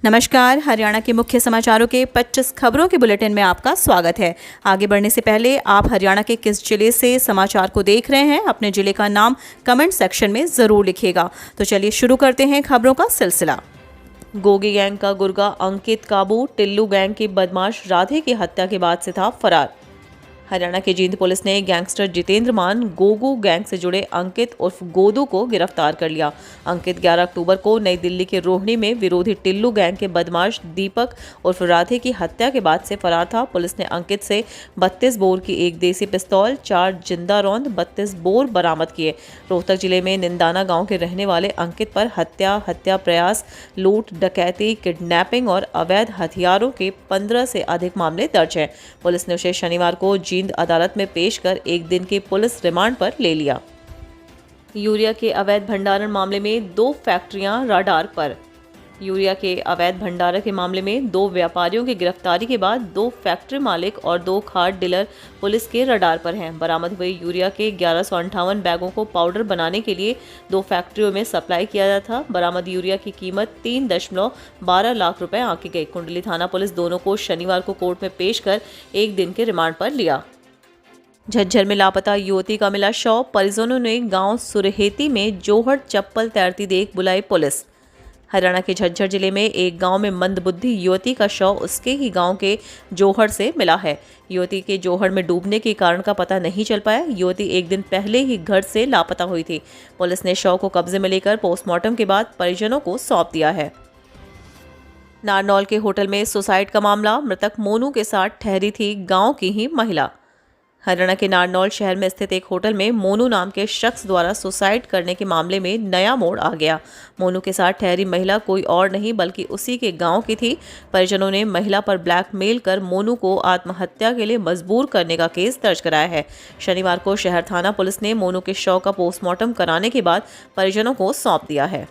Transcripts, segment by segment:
नमस्कार। हरियाणा के मुख्य समाचारों के 25 खबरों के बुलेटिन में आपका स्वागत है। आगे बढ़ने से पहले आप हरियाणा के किस जिले से समाचार को देख रहे हैं, अपने जिले का नाम कमेंट सेक्शन में जरूर लिखिएगा। तो चलिए शुरू करते हैं खबरों का सिलसिला। गोगी गैंग का गुर्गा अंकित काबू, टिल्लू गैंग की बदमाश राधे की हत्या के बाद से था फरार। हरियाणा की जींद पुलिस ने गैंगस्टर जितेंद्र मान गोगू गैंग से जुड़े अंकित उर्फ गोदू को गिरफ्तार कर लिया। अंकित 11 अक्टूबर को नई दिल्ली के रोहिणी में विरोधी टिल्लू गैंग के बदमाश दीपक उर्फ राधे की हत्या के बाद से फरार था। पुलिस ने अंकित से 32 बोर की एक देसी पिस्तौल, 4 जिंदा रौंद, 32 बोर बरामद किए। रोहतक जिले में निंदाना गांव के रहने वाले अंकित पर हत्या प्रयास, लूट, डकैती, किडनैपिंग और अवैध हथियारों के 15 से अधिक मामले दर्ज हैं। पुलिस ने उसे शनिवार को जींद अदालत में पेश कर एक दिन के पुलिस रिमांड पर ले लिया। यूरिया के अवैध भंडारण मामले में 2 फैक्ट्रियां रडार पर। यूरिया के अवैध भंडारण के मामले में 2 व्यापारियों की गिरफ्तारी के बाद 2 फैक्ट्री मालिक और 2 खाद डीलर पुलिस के रडार पर हैं। बरामद हुए यूरिया के 1158 बैगों को पाउडर बनाने के लिए 2 फैक्ट्रियों में सप्लाई किया जाता था। बरामद यूरिया की कीमत 3.12 लाख रुपए आंकी गई। कुंडली थाना पुलिस दोनों को शनिवार को कोर्ट में पेश कर एक दिन के रिमांड पर लिया। झज्जर में लापता युवती का मिला शव, परिजनों ने गांव सुरहेती में जोहड़ चप्पल तैरती देख बुलाई पुलिस। हरियाणा के झज्जर जिले में एक गांव में मंदबुद्धि युवती का शव उसके ही गांव के जोहड़ से मिला है। युवती के जोहड़ में डूबने के कारण का पता नहीं चल पाया। युवती एक दिन पहले ही घर से लापता हुई थी। पुलिस ने शव को कब्जे में लेकर पोस्टमार्टम के बाद परिजनों को सौंप दिया है। नारनौल के होटल में सुसाइड का मामला, मृतक मोनू के साथ ठहरी थी गाँव की ही महिला। हरियाणा के नारनौल शहर में स्थित एक होटल में मोनू नाम के शख्स द्वारा सुसाइड करने के मामले में नया मोड़ आ गया। मोनू के साथ ठहरी महिला कोई और नहीं बल्कि उसी के गांव की थी। परिजनों ने महिला पर ब्लैकमेल कर मोनू को आत्महत्या के लिए मजबूर करने का केस दर्ज कराया है। शनिवार को शहर थाना पुलिस ने मोनू के शव का पोस्टमार्टम कराने के बाद परिजनों को सौंप दिया है।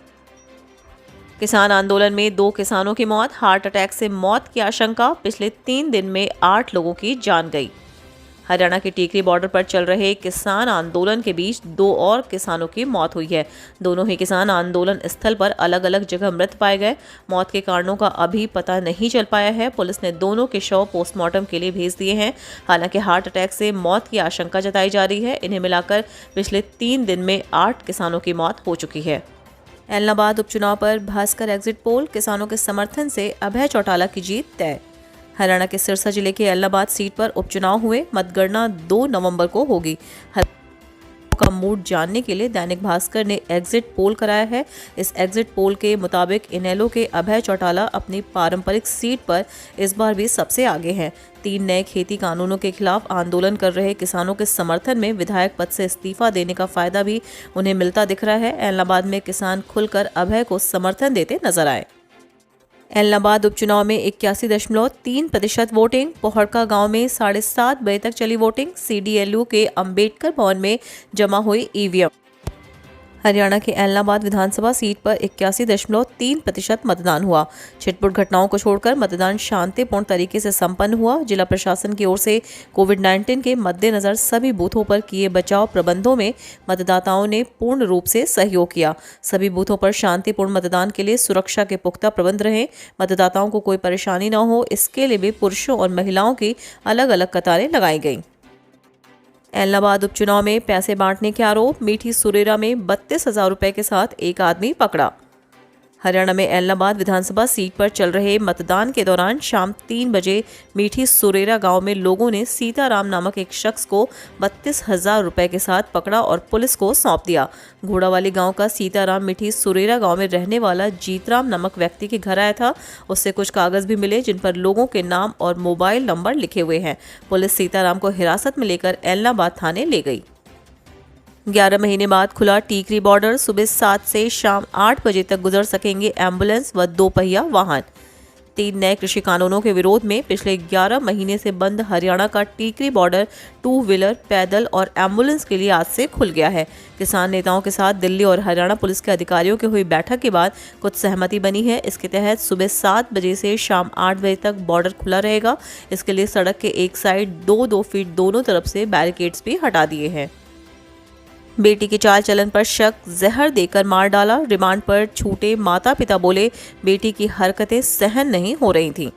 किसान आंदोलन में 2 किसानों की मौत, हार्ट अटैक से मौत की आशंका। पिछले 3 दिन में 8 लोगों की जान गई। हरियाणा के टीकरी बॉर्डर पर चल रहे किसान आंदोलन के बीच 2 और किसानों की मौत हुई है। दोनों ही किसान आंदोलन स्थल पर अलग अलग जगह मृत पाए गए। मौत के कारणों का अभी पता नहीं चल पाया है। पुलिस ने दोनों के शव पोस्टमार्टम के लिए भेज दिए हैं। हालांकि हार्ट अटैक से मौत की आशंका जताई जा रही है। इन्हें मिलाकर पिछले 3 दिन में 8 किसानों की मौत हो चुकी है। एलनाबाद उपचुनाव पर भास्कर एग्जिट पोल, किसानों के समर्थन से अभय चौटाला की जीत तय। हरियाणा के सिरसा जिले के एलनाबाद सीट पर उपचुनाव हुए। मतगणना 2 नवंबर को होगी। का मूड जानने के लिए दैनिक भास्कर ने एग्जिट पोल कराया है। इस एग्जिट पोल के मुताबिक इनेलो के अभय चौटाला अपनी पारंपरिक सीट पर इस बार भी सबसे आगे हैं। 3 नए खेती कानूनों के खिलाफ आंदोलन कर रहे किसानों के समर्थन में विधायक पद से इस्तीफा देने का फायदा भी उन्हें मिलता दिख रहा है। एलनाबाद में किसान खुलकर अभय को समर्थन देते नजर आए। एलनाबाद उपचुनाव में 81.3% वोटिंग। पोहड़का गांव में 7:30 बजे तक चली वोटिंग। CDLU के अंबेडकर भवन में जमा हुई ईवीएम। हरियाणा के एलनाबाद विधानसभा सीट पर 81.3% मतदान हुआ। छिटपुट घटनाओं को छोड़कर मतदान शांतिपूर्ण तरीके से संपन्न हुआ। जिला प्रशासन की ओर से कोविड-19 के मद्देनजर सभी बूथों पर किए बचाव प्रबंधों में मतदाताओं ने पूर्ण रूप से सहयोग किया। सभी बूथों पर शांतिपूर्ण मतदान के लिए सुरक्षा के पुख्ता प्रबंध रहे। मतदाताओं को कोई परेशानी न हो, इसके लिए भी पुरुषों और महिलाओं की अलग अलग कतारें लगाई गईं। एलनाबाद उपचुनाव में पैसे बांटने के आरोप, मीठी सुरेरा में 32,000 रुपए के साथ एक आदमी पकड़ा। हरियाणा में एलनाबाद विधानसभा सीट पर चल रहे मतदान के दौरान शाम 3 बजे मीठी सुरेरा गांव में लोगों ने सीताराम नामक एक शख्स को 32,000 रुपए के साथ पकड़ा और पुलिस को सौंप दिया। घोड़ावाली गांव का सीताराम मीठी सुरेरा गांव में रहने वाला जीतराम नामक व्यक्ति के घर आया था। उससे कुछ कागज भी मिले जिन पर लोगों के नाम और मोबाइल नंबर लिखे हुए हैं। पुलिस सीताराम को हिरासत में लेकर एलनाबाद थाने ले गई। 11 महीने बाद खुला टीकरी बॉर्डर। सुबह 7 से शाम 8 बजे तक गुजर सकेंगे एम्बुलेंस व 2 पहिया वाहन। 3 नए कृषि कानूनों के विरोध में पिछले 11 महीने से बंद हरियाणा का टीकरी बॉर्डर 2 व्हीलर, पैदल और एम्बुलेंस के लिए आज से खुल गया है। किसान नेताओं के साथ दिल्ली और हरियाणा पुलिस के अधिकारियों की हुई बैठक के बाद कुछ सहमति बनी है। इसके तहत सुबह 7 बजे से शाम 8 बजे तक बॉर्डर खुला रहेगा। इसके लिए सड़क के एक साइड 2-2 फीट दोनों तरफ से बैरिकेड्स भी हटा दिए हैं। बेटी के चाल चलन पर शक, जहर देकर मार डाला। रिमांड पर छूटे माता पिता बोले बेटी की हरकतें सहन नहीं हो रही थीं।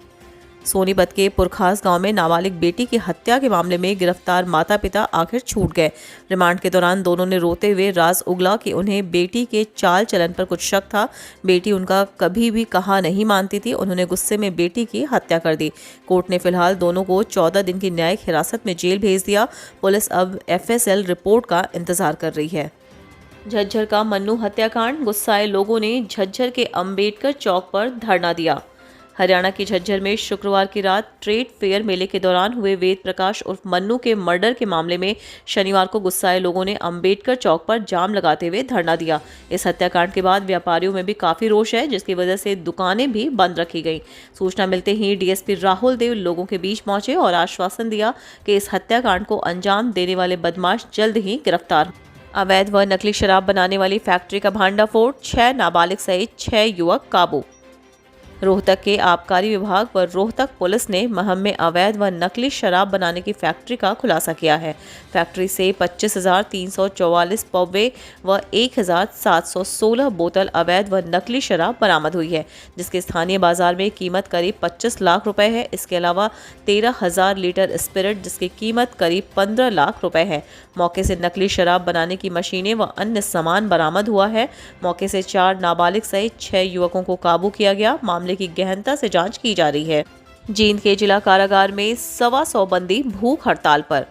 सोनीपत के पुरखास गांव में नाबालिग बेटी की हत्या के मामले में गिरफ्तार माता पिता आखिर छूट गए। रिमांड के दौरान दोनों ने रोते हुए राज उगला कि उन्हें बेटी के चाल चलन पर कुछ शक था। बेटी उनका कभी भी कहा नहीं मानती थी। उन्होंने गुस्से में बेटी की हत्या कर दी। कोर्ट ने फिलहाल दोनों को 14 दिन की न्यायिक हिरासत में जेल भेज दिया। पुलिस अब FSL रिपोर्ट का इंतजार कर रही है। झज्जर का मन्नू हत्याकांड, गुस्साए लोगों ने झज्जर के अंबेडकर चौक पर धरना दिया। हरियाणा के झज्जर में शुक्रवार की रात ट्रेड फेयर मेले के दौरान हुए वेद प्रकाश उर्फ मन्नू के मर्डर के मामले में शनिवार को गुस्साए लोगों ने अंबेडकर चौक पर जाम लगाते हुए धरना दिया। इस हत्याकांड के बाद व्यापारियों में भी काफी रोष है, जिसकी वजह से दुकानें भी बंद रखी गईं। सूचना मिलते ही DSP राहुल देव लोगों के बीच पहुंचे और आश्वासन दिया कि इस हत्याकांड को अंजाम देने वाले बदमाश जल्द ही गिरफ्तार। अवैध व नकली शराब बनाने वाली फैक्ट्री का भांडाफोड़, 6 नाबालिग सहित 6 युवक काबू। रोहतक के आबकारी विभाग व रोहतक पुलिस ने महम में अवैध व नकली शराब बनाने की फैक्ट्री का खुलासा किया है। फैक्ट्री से 25,344 पौवे व 1,716 बोतल अवैध व नकली शराब बरामद हुई है, जिसके स्थानीय बाजार में कीमत करीब 25 लाख रुपए है। इसके अलावा 13,000 लीटर स्पिरिट, जिसकी कीमत करीब 15 लाख रुपए है। मौके से नकली शराब बनाने की मशीनें व अन्य सामान बरामद हुआ है। मौके से 4 नाबालिग सहित 6 युवकों को काबू किया गया। मामले की गहनता से जांच की जा रही है। जींद के जिला कारागार में 125 बंदी भूख हड़ताल पर।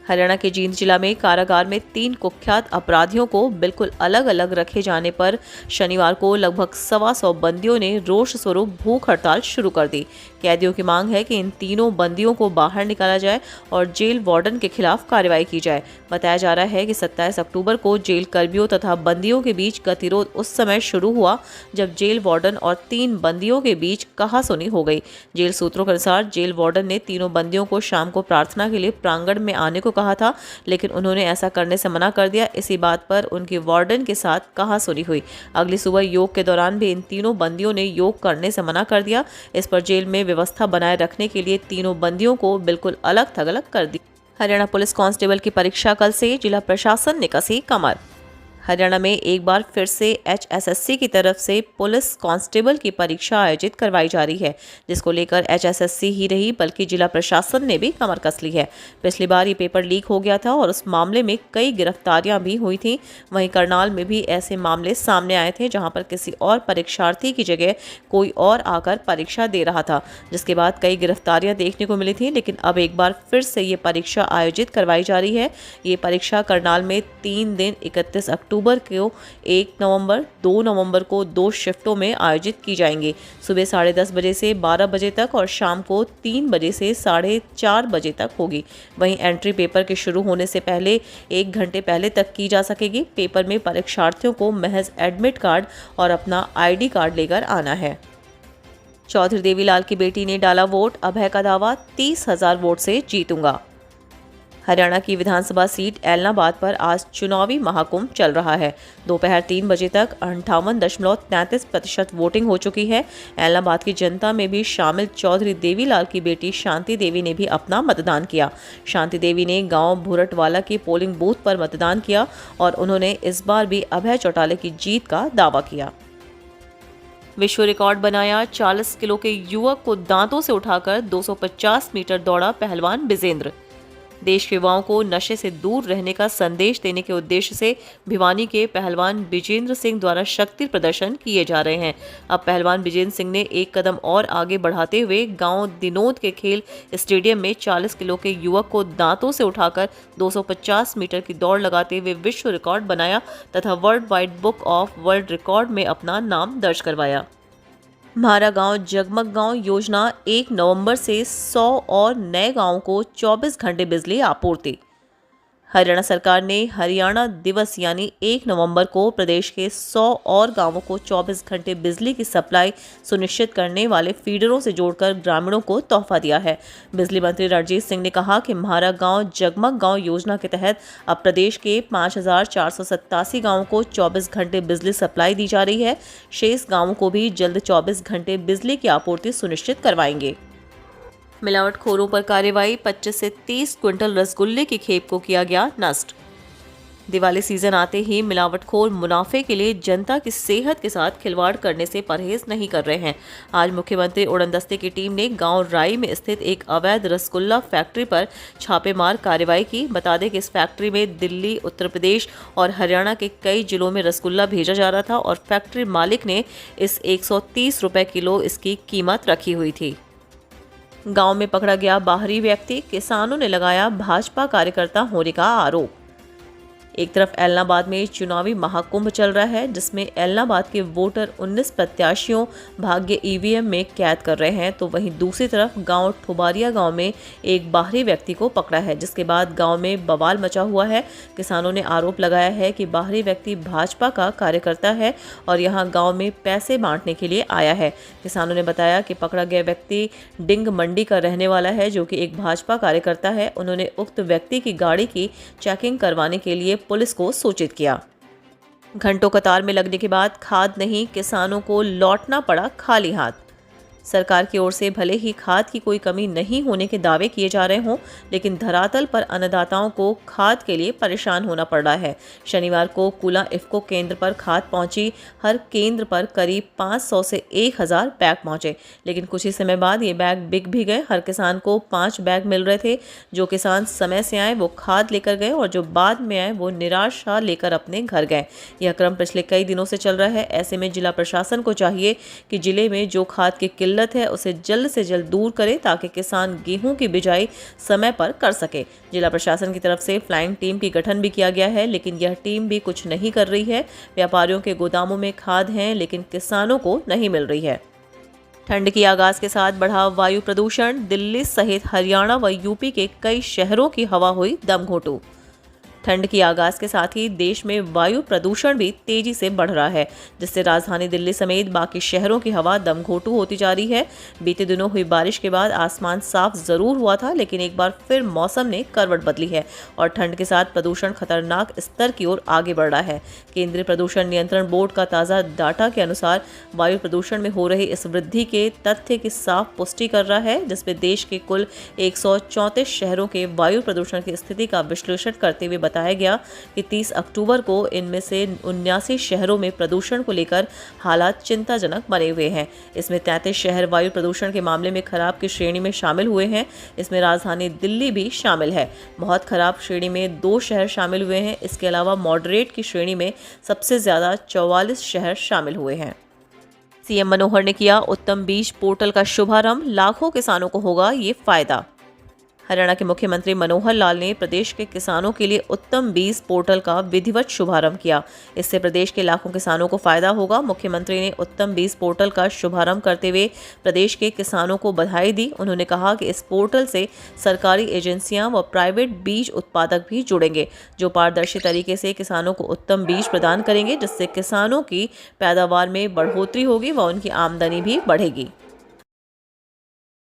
हरियाणा के जींद जिला में कारागार में 3 कुख्यात अपराधियों को बिल्कुल अलग अलग रखे जाने पर शनिवार को लगभग 125 बंदियों ने रोष स्वरूप भूख हड़ताल शुरू कर दी। कैदियों की मांग है कि इन तीनों बंदियों को बाहर निकाला जाए और जेल वार्डन के खिलाफ कार्रवाई की जाए। बताया जा रहा है कि 27 अक्टूबर को जेल कर्मियों तथा बंदियों के बीच गतिरोध उस समय शुरू हुआ जब जेल वार्डन और 3 बंदियों के बीच कहासुनी हो गई। जेल सूत्रों के अनुसार जेल वार्डन ने तीनों बंदियों को शाम को प्रार्थना के लिए प्रांगण में आने को कहा था, लेकिन उन्होंने ऐसा करने से मना कर दिया। इसी बात पर उनके वार्डन के साथ कहासुनी हुई। अगली सुबह योग के दौरान भी इन तीनों बंदियों ने योग करने से मना कर दिया। इस पर जेल में व्यवस्था बनाए रखने के लिए तीनों बंदियों को बिल्कुल अलग थलग कर दी। हरियाणा पुलिस कांस्टेबल की परीक्षा कल से, जिला प्रशासन ने कसी कमर। हरियाणा में एक बार फिर से HSSC की तरफ से पुलिस कांस्टेबल की परीक्षा आयोजित करवाई जा रही है, जिसको लेकर HSSC ही रही बल्कि जिला प्रशासन ने भी कमर कस ली है। पिछली बार ये पेपर लीक हो गया था और उस मामले में कई गिरफ्तारियां भी हुई थी। वहीं करनाल में भी ऐसे मामले सामने आए थे, जहां पर किसी और परीक्षार्थी की जगह कोई और आकर परीक्षा दे रहा था, जिसके बाद कई गिरफ्तारियां देखने को मिली थी। लेकिन अब एक बार फिर से ये परीक्षा आयोजित करवाई जा रही है। ये परीक्षा करनाल में 3 दिन 31 अक्टूबर को, 1 नवंबर, 2 नवंबर को 2 शिफ्टों में आयोजित की जाएंगी। सुबह 10:30 बजे से 12 बजे तक और शाम को 3 बजे से 4:30 बजे तक होगी। वहीं एंट्री पेपर के शुरू होने से पहले 1 घंटे पहले तक की जा सकेगी। पेपर में परीक्षार्थियों को महज एडमिट कार्ड और अपना ID कार्ड लेकर आना है। चौधरी देवीलाल की बेटी ने डाला वोट, अभय का दावा 30,000 वोट से जीतूंगा। हरियाणा की विधानसभा सीट ऐलनाबाद पर आज चुनावी महाकुंभ चल रहा है। दोपहर 3 बजे तक 58.33% वोटिंग हो चुकी है। ऐलनाबाद की जनता में भी शामिल चौधरी देवीलाल की बेटी शांति देवी ने भी अपना मतदान किया। शांति देवी ने गांव भूरटवाला के पोलिंग बूथ पर मतदान किया और उन्होंने इस बार भी अभय चौटाले की जीत का दावा किया। विश्व रिकॉर्ड बनाया, 40 किलो के युवक को दांतों से उठाकर 250 मीटर दौड़ा पहलवान बिजेंद्र। देश के युवाओं को नशे से दूर रहने का संदेश देने के उद्देश्य से भिवानी के पहलवान बिजेंद्र सिंह द्वारा शक्ति प्रदर्शन किए जा रहे हैं। अब पहलवान बिजेंद्र सिंह ने एक कदम और आगे बढ़ाते हुए गांव दिनोद के खेल स्टेडियम में 40 किलो के युवक को दांतों से उठाकर 250 मीटर की दौड़ लगाते हुए विश्व रिकॉर्ड बनाया तथा world wide book of world record में अपना नाम दर्ज करवाया। म्हारा गांव जगमग गांव योजना 1 नवंबर से 100 और नए गांवों को 24 घंटे बिजली आपूर्ति। हरियाणा सरकार ने हरियाणा दिवस यानी 1 नवंबर को प्रदेश के 100 और गांवों को 24 घंटे बिजली की सप्लाई सुनिश्चित करने वाले फीडरों से जोड़कर ग्रामीणों को तोहफा दिया है। बिजली मंत्री रणजीत सिंह ने कहा कि म्हारा गांव जगमग गांव योजना के तहत अब प्रदेश के 5,487 गांवों को 24 घंटे बिजली सप्लाई दी जा रही है। शेष गांवों को भी जल्द 24 घंटे बिजली की आपूर्ति सुनिश्चित करवाएंगे। मिलावटखोरों पर कार्रवाई, 25 से 30 क्विंटल रसगुल्ले की खेप को किया गया नष्ट। दिवाली सीजन आते ही मिलावटखोर मुनाफे के लिए जनता की सेहत के साथ खिलवाड़ करने से परहेज नहीं कर रहे हैं। आज मुख्यमंत्री उड़नदस्ते की टीम ने गांव राई में स्थित एक अवैध रसगुल्ला फैक्ट्री पर छापेमार कार्रवाई की। बता दें कि इस फैक्ट्री में दिल्ली, उत्तर प्रदेश और हरियाणा के कई जिलों में रसगुल्ला भेजा जा रहा था और फैक्ट्री मालिक ने इस 130 रुपये किलो इसकी कीमत रखी हुई थी। गांव में पकड़ा गया बाहरी व्यक्ति, किसानों ने लगाया भाजपा कार्यकर्ता होने का आरोप। एक तरफ ऐलनाबाद में चुनावी महाकुंभ चल रहा है, जिसमें ऐलनाबाद के वोटर 19 प्रत्याशियों भाग्य ईवीएम में कैद कर रहे हैं, तो वहीं दूसरी तरफ गांव ठुबारिया गांव में एक बाहरी व्यक्ति को पकड़ा है, जिसके बाद गांव में बवाल मचा हुआ है। किसानों ने आरोप लगाया है कि बाहरी व्यक्ति भाजपा का कार्यकर्ता है और यहां गांव में पैसे बांटने के लिए आया है। किसानों ने बताया कि पकड़ा गया व्यक्ति डिंग मंडी का रहने वाला है, जो कि एक भाजपा कार्यकर्ता है। उन्होंने उक्त व्यक्ति की गाड़ी की चेकिंग करवाने के लिए पुलिस को सूचित किया। घंटों कतार में लगने के बाद खाद नहीं, किसानों को लौटना पड़ा खाली हाथ। सरकार की ओर से भले ही खाद की कोई कमी नहीं होने के दावे किए जा रहे हों, लेकिन धरातल पर अन्नदाताओं को खाद के लिए परेशान होना पड़ रहा है। शनिवार को कुला इफ्को केंद्र पर खाद पहुंची। हर केंद्र पर करीब 500 से 1000 बैग पहुंचे, लेकिन कुछ ही समय बाद ये बैग बिक भी गए। हर किसान को 5 बैग मिल रहे थे। जो किसान समय से आए वो खाद लेकर गए और जो बाद में आए वो निराशा लेकर अपने घर गए। यह क्रम पिछले कई दिनों से चल रहा है। ऐसे में जिला प्रशासन को चाहिए कि जिले में जो खाद की किल्लत है उसे जल्द से जल्द दूर करे, ताकि किसान गेहूं की बिजाई समय पर कर सके। जिला प्रशासन की तरफ से फ्लाइंग टीम की गठन भी किया गया है, लेकिन यह टीम भी कुछ नहीं कर रही है। व्यापारियों के गोदामों में खाद है, लेकिन किसानों को नहीं मिल रही है। ठंड की आगाज के साथ बढ़ा वायु प्रदूषण। दिल्ली सहित हरियाणा व यूपी के कई शहरों की हवा हुई दमघोंटू। ठंड की आगाज के साथ ही देश में वायु प्रदूषण भी तेजी से बढ़ रहा है, जिससे राजधानी दिल्ली समेत बाकी शहरों की हवा दमघोंटू होती जा रही है। बीते दिनों हुई बारिश के बाद आसमान साफ जरूर हुआ था, लेकिन एक बार फिर मौसम ने करवट बदली है और ठंड के साथ प्रदूषण खतरनाक स्तर की ओर आगे बढ़ रहा है। केंद्रीय प्रदूषण नियंत्रण बोर्ड का ताज़ा डाटा के अनुसार वायु प्रदूषण में हो रही इस वृद्धि के तथ्य की साफ पुष्टि कर रहा है, जिसमें देश के कुल 134 शहरों के वायु प्रदूषण की स्थिति का विश्लेषण करते हुए बताया गया कि 30 अक्टूबर को इनमें से 79 शहरों में प्रदूषण को लेकर हालात चिंताजनक बने हुए हैं। इसमें 33 शहर वायु प्रदूषण के मामले में खराब की श्रेणी में शामिल हुए हैं। इसमें राजधानी दिल्ली भी शामिल है। बहुत खराब श्रेणी में 2 शहर शामिल हुए हैं। इसके अलावा मॉडरेट की श्रेणी में सबसे ज्यादा 44 शहर शामिल हुए हैं। सीएम मनोहर ने किया उत्तम बीज पोर्टल का शुभारंभ। लाखों किसानों को होगा ये फायदा। हरियाणा के मुख्यमंत्री मनोहर लाल ने प्रदेश के किसानों के लिए उत्तम बीज पोर्टल का विधिवत शुभारंभ किया। इससे प्रदेश के लाखों किसानों को फायदा होगा। मुख्यमंत्री ने उत्तम बीज पोर्टल का शुभारंभ करते हुए प्रदेश के किसानों को बधाई दी। उन्होंने कहा कि इस पोर्टल से सरकारी एजेंसियां व प्राइवेट बीज उत्पादक भी जुड़ेंगे, जो पारदर्शी तरीके से किसानों को उत्तम बीज प्रदान करेंगे, जिससे किसानों की पैदावार में बढ़ोतरी होगी व उनकी आमदनी भी बढ़ेगी।